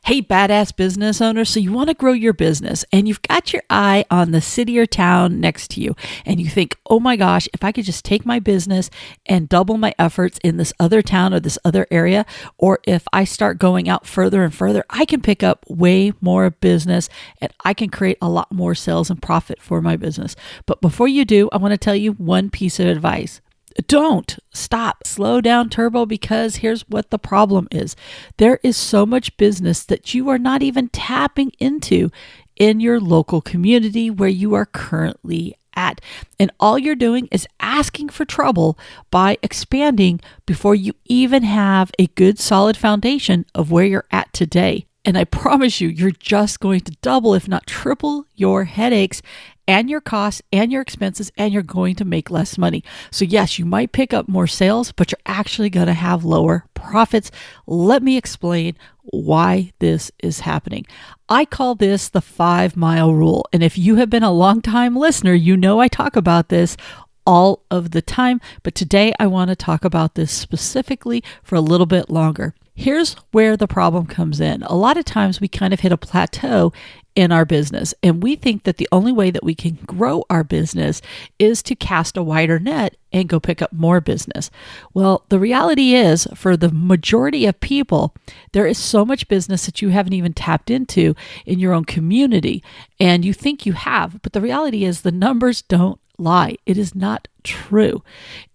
Hey, badass business owner. So you want to grow your business and you've got your eye on the city or town next to you. And you think, oh my gosh, if I could just take my business and double my efforts in this other town or this other area, or if I start going out further and further, I can pick up way more business and I can create a lot more sales and profit for my business. But before you do, I want to tell you one piece of advice. Don't stop, slow down, turbo, because here's what the problem is. There is so much business that you are not even tapping into in your local community where you are currently at. And all you're doing is asking for trouble by expanding before you even have a good solid foundation of where you're at today. And I promise you, you're just going to double, if not triple, your headaches and your costs and your expenses, and you're going to make less money. So yes, you might pick up more sales, but you're actually going to have lower profits. Let me explain why this is happening. I call this the 5-mile rule. And if you have been a long-time listener, you know I talk about this all of the time, but today I want to talk about this specifically for a little bit longer. Here's where the problem comes in. A lot of times we kind of hit a plateau in our business, and we think that the only way that we can grow our business is to cast a wider net and go pick up more business. Well, the reality is, for the majority of people, there is so much business that you haven't even tapped into in your own community, and you think you have, but the reality is the numbers don't lie. It is not true.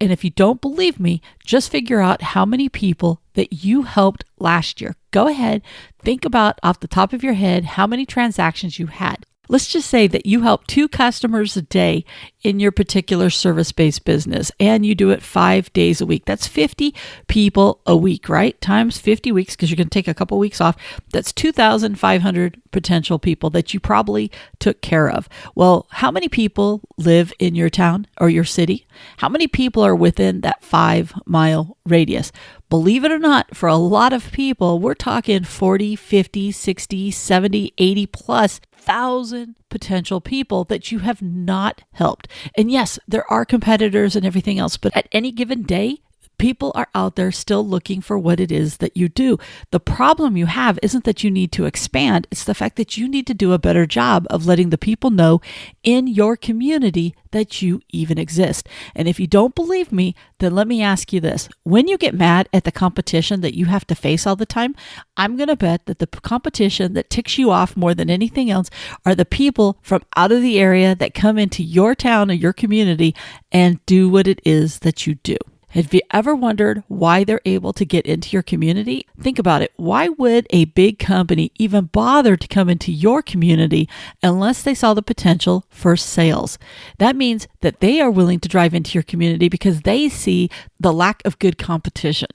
And if you don't believe me, just figure out how many people that you helped last year. Go ahead, think about off the top of your head how many transactions you had. Let's just say that you help 2 customers a day in your particular service-based business, and you do it 5 days a week. That's 50 people a week, right? Times 50 weeks, because you're going to take a couple weeks off. That's 2,500 potential people that you probably took care of. Well, how many people live in your town or your city? How many people are within that 5-mile radius? Believe it or not, for a lot of people, we're talking 40, 50, 60, 70, 80 plus thousand potential people that you have not helped. And yes, there are competitors and everything else, but at any given day, people are out there still looking for what it is that you do. The problem you have isn't that you need to expand. It's the fact that you need to do a better job of letting the people know in your community that you even exist. And if you don't believe me, then let me ask you this. When you get mad at the competition that you have to face all the time, I'm going to bet that the competition that ticks you off more than anything else are the people from out of the area that come into your town or your community and do what it is that you do. Have you ever wondered why they're able to get into your community? Think about it. Why would a big company even bother to come into your community unless they saw the potential for sales? That means that they are willing to drive into your community because they see the lack of good competition,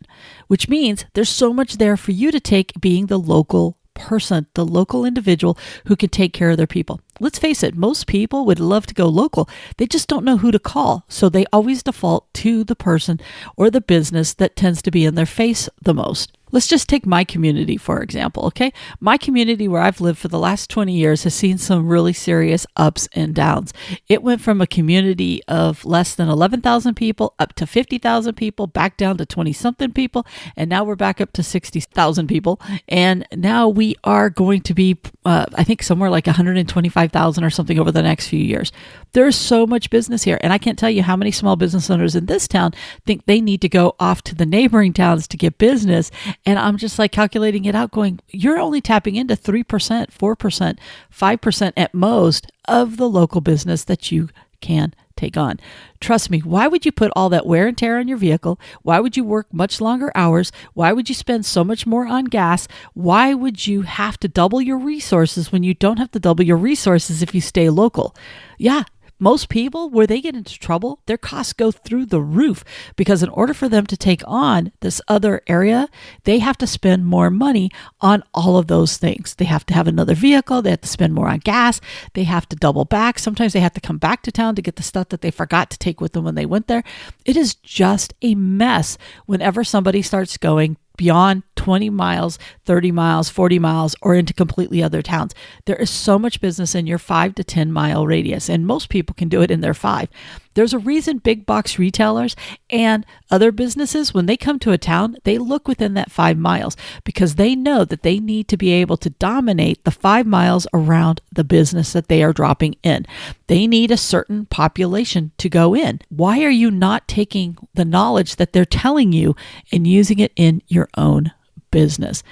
which means there's so much there for you to take being the local person, the local individual who can take care of their people. Let's face it, most people would love to go local. They just don't know who to call. So they always default to the person or the business that tends to be in their face the most. Let's just take my community, for example, okay? My community where I've lived for the last 20 years has seen some really serious ups and downs. It went from a community of less than 11,000 people up to 50,000 people, back down to 20-something people, and now we're back up to 60,000 people. And now we are going to be, I think, somewhere like 125,000 or something over the next few years. There's so much business here, and I can't tell you how many small business owners in this town think they need to go off to the neighboring towns to get business. And I'm just like calculating it out going, you're only tapping into 3%, 4%, 5% at most of the local business that you can take on. Trust me, why would you put all that wear and tear on your vehicle? Why would you work much longer hours? Why would you spend so much more on gas? Why would you have to double your resources when you don't have to double your resources if you stay local? Yeah. Most people, where they get into trouble, their costs go through the roof because in order for them to take on this other area, they have to spend more money on all of those things. They have to have another vehicle. They have to spend more on gas. They have to double back. Sometimes they have to come back to town to get the stuff that they forgot to take with them when they went there. It is just a mess whenever somebody starts going beyond 20 miles, 30 miles, 40 miles, or into completely other towns. There is so much business in your 5 to 10 mile radius, and most people can do it in their 5. There's a reason big box retailers and other businesses, when they come to a town, they look within that 5 miles because they know that they need to be able to dominate the 5 miles around the business that they are dropping in. They need a certain population to go in. Why are you not taking the knowledge that they're telling you and using it in your own business?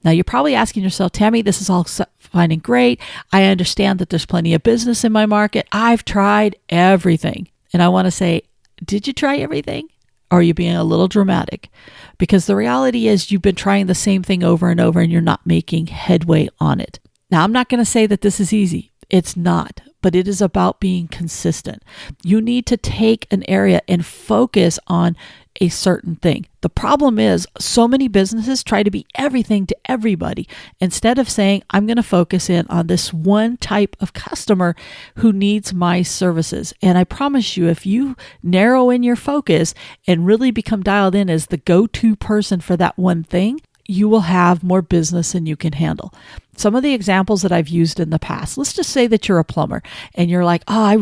Now, you're probably asking yourself, Tammy, this is all fine and great. I understand that there's plenty of business in my market. I've tried everything. And I want to say, did you try everything? Or are you being a little dramatic? Because the reality is you've been trying the same thing over and over and you're not making headway on it. Now, I'm not going to say that this is easy. It's not, but it is about being consistent. You need to take an area and focus on a certain thing. The problem is so many businesses try to be everything to everybody instead of saying, I'm going to focus in on this one type of customer who needs my services. And I promise you, if you narrow in your focus and really become dialed in as the go-to person for that one thing, you will have more business than you can handle. Some of the examples that I've used in the past, let's just say that you're a plumber and you're like, oh, I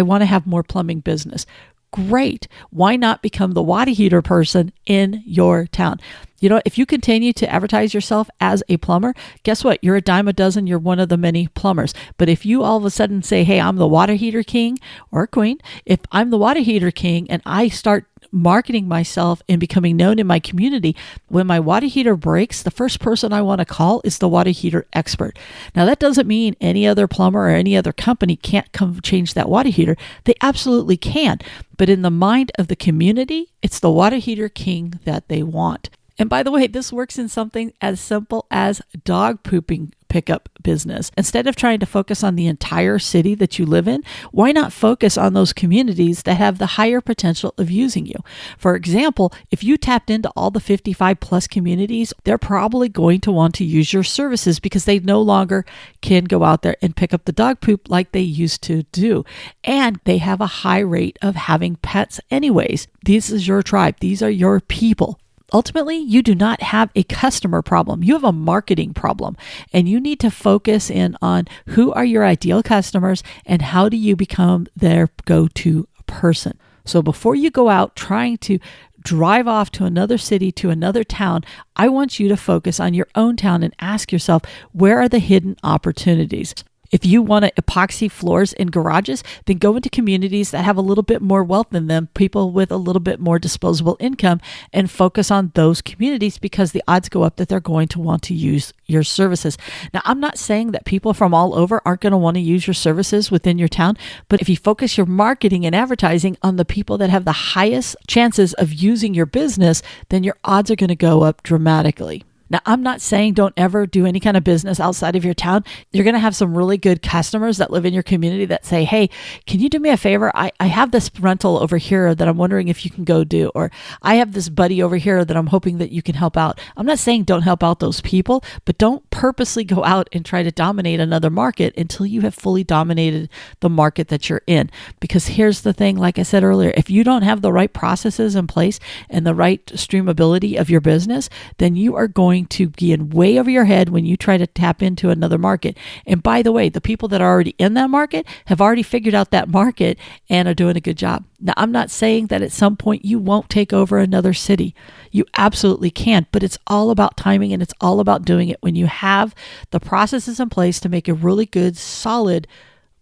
want to have more plumbing business. Great. Why not become the water heater person in your town? You know, if you continue to advertise yourself as a plumber, guess what? You're a dime a dozen. You're one of the many plumbers. But if you all of a sudden say, hey, I'm the water heater king or queen, if I'm the water heater king and I start marketing myself and becoming known in my community, when my water heater breaks, the first person I want to call is the water heater expert. Now, that doesn't mean any other plumber or any other company can't come change that water heater. They absolutely can. But in the mind of the community, it's the water heater king that they want. And by the way, this works in something as simple as dog pooping pickup business. Instead of trying to focus on the entire city that you live in, why not focus on those communities that have the higher potential of using you? For example, if you tapped into all the 55 plus communities, they're probably going to want to use your services because they no longer can go out there and pick up the dog poop like they used to do. And they have a high rate of having pets anyways. This is your tribe. These are your people. Ultimately, you do not have a customer problem. You have a marketing problem, and you need to focus in on who are your ideal customers and how do you become their go-to person. So before you go out trying to drive off to another city, to another town, I want you to focus on your own town and ask yourself, where are the hidden opportunities? If you want to epoxy floors in garages, then go into communities that have a little bit more wealth in them, people with a little bit more disposable income, and focus on those communities because the odds go up that they're going to want to use your services. Now, I'm not saying that people from all over aren't going to want to use your services within your town, but if you focus your marketing and advertising on the people that have the highest chances of using your business, then your odds are going to go up dramatically. Now, I'm not saying don't ever do any kind of business outside of your town. You're going to have some really good customers that live in your community that say, hey, can you do me a favor? I have this rental over here that I'm wondering if you can go do, or I have this buddy over here that I'm hoping that you can help out. I'm not saying don't help out those people, but don't purposely go out and try to dominate another market until you have fully dominated the market that you're in. Because here's the thing, like I said earlier, if you don't have the right processes in place and the right streamability of your business, then you are going to be in way over your head when you try to tap into another market. And by the way, the people that are already in that market have already figured out that market and are doing a good job. Now, I'm not saying that at some point you won't take over another city. You absolutely can, but it's all about timing and it's all about doing it when you have the processes in place to make a really good, solid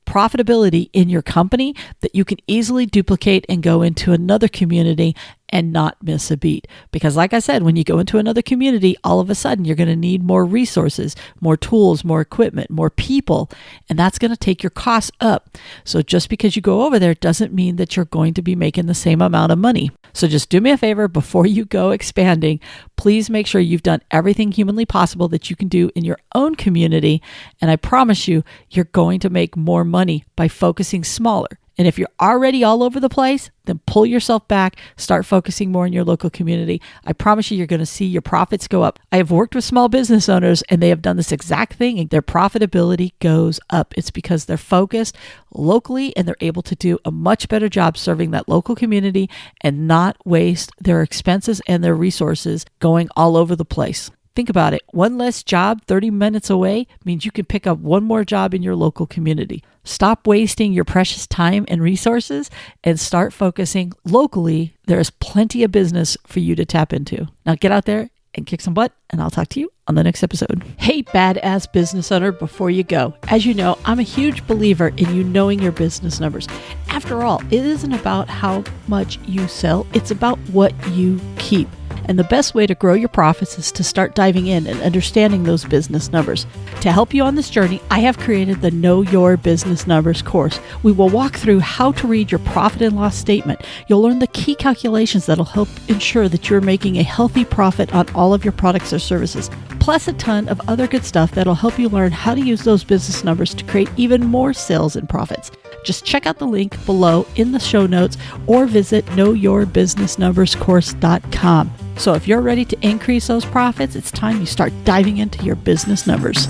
profitability in your company that you can easily duplicate and go into another community and not miss a beat. Because like I said, when you go into another community, all of a sudden you're going to need more resources, more tools, more equipment, more people, and that's going to take your costs up. So just because you go over there doesn't mean that you're going to be making the same amount of money. So just do me a favor, before you go expanding, please make sure you've done everything humanly possible that you can do in your own community. And I promise you, you're going to make more money by focusing smaller. And if you're already all over the place, then pull yourself back, start focusing more in your local community. I promise you're going to see your profits go up. I have worked with small business owners and they have done this exact thing and their profitability goes up. It's because they're focused locally and they're able to do a much better job serving that local community and not waste their expenses and their resources going all over the place. Think about it. One less job 30 minutes away means you can pick up one more job in your local community. Stop wasting your precious time and resources and start focusing locally. There is plenty of business for you to tap into. Now get out there and kick some butt, and I'll talk to you on the next episode. Hey, badass business owner, before you go, as you know, I'm a huge believer in you knowing your business numbers. After all, it isn't about how much you sell, it's about what you keep. And the best way to grow your profits is to start diving in and understanding those business numbers. To help you on this journey, I have created the Know Your Business Numbers course. We will walk through how to read your profit and loss statement. You'll learn the key calculations that'll help ensure that you're making a healthy profit on all of your products or services, plus a ton of other good stuff that'll help you learn how to use those business numbers to create even more sales and profits. Just check out the link below in the show notes or visit knowyourbusinessnumberscourse.com. So if you're ready to increase those profits, it's time you start diving into your business numbers.